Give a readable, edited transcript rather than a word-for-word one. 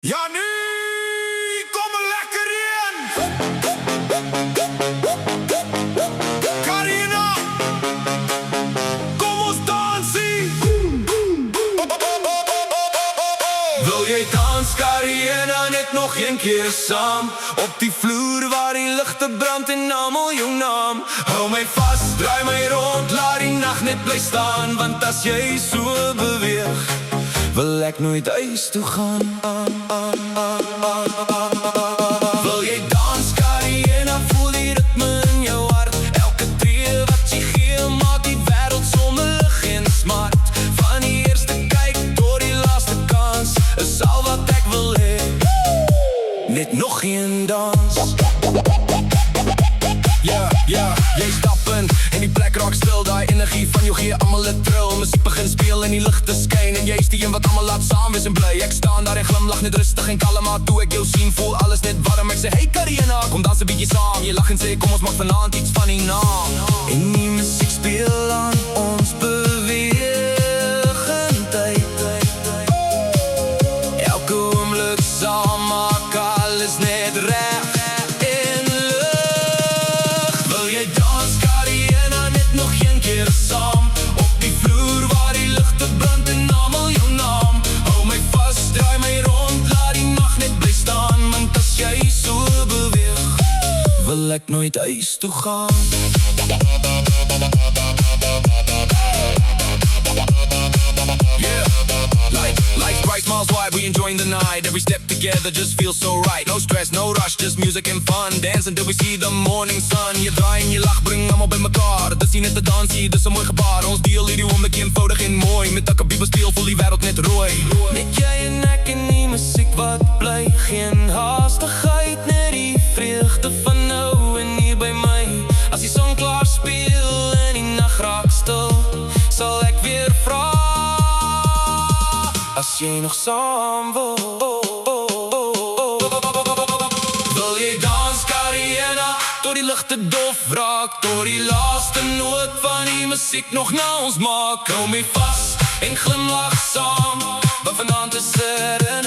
Ja, nu kom er lekker in. Carina, kom ons dansie. Wil jy dans, Carina, net nog een keer saam? Op die vloer waar die lichte brand en almal jou naam. Hou my vast, draai my rond, laat die nacht net bly staan. Want as jy so beweeg, wil ek nooit huis toe gaan. Wil jy dans, Carina, voel die ritme in jou hart. Elke tree wat jy gee, maak die wêreld sommer lig en smart. Van die eerste kyk tot die laaste kans, is al wat ek wil hê. Net nog een dans. Ja, jy stap in en die plek raak stil. Daai energie van jou gee almal 'n trill. Musiek begin speel en die ligte skyn en jy is die een wat almal laat saam wees en bly. Ek staan daar en glimlag net rustig en kalm, maar toe ek jou sien voel alles net warm. Ek sê hey Carina, kom dans 'n bietjie saam. Jy lag en sê kom ons maak vanaand iets van die naam. En die musiek speel aan ons bewegendheid. Elke oomblik saam maak alles net reg. Saam op die vloer waar die lichte brand en almal jou naam. Hou my vast, draai my rond, laat die nacht net bly staan. Want as jy so beweeg, wil ek nooit huis toe gaan. Life's bright, smiles wide, we enjoying the night. Every step together just feels so right. No stress, no rush, just music and fun. Dance until we see the morning sun. Je draai en je lach, bring allemaal bij mekaar. Dis nie net te dansie, dis 'n mooi gebaar. Ons deel hierdie oomblik eenvoudig en mooi. Met elke bieber steel, voel die wêreld net rooi. Net jy en ek en die musiek wat bly. Geen haastigheid, net die vreugde van nou en hier by my. As die son klaar speel en die nag raak stil, sal ek weer vra, as jy nog saam wil. Wil jy dans, Carina, tot die ligte dof raak, tot die laaste noot van die musiek nog na ons maak. Hou my vast en glimlach saam, want vanaand is er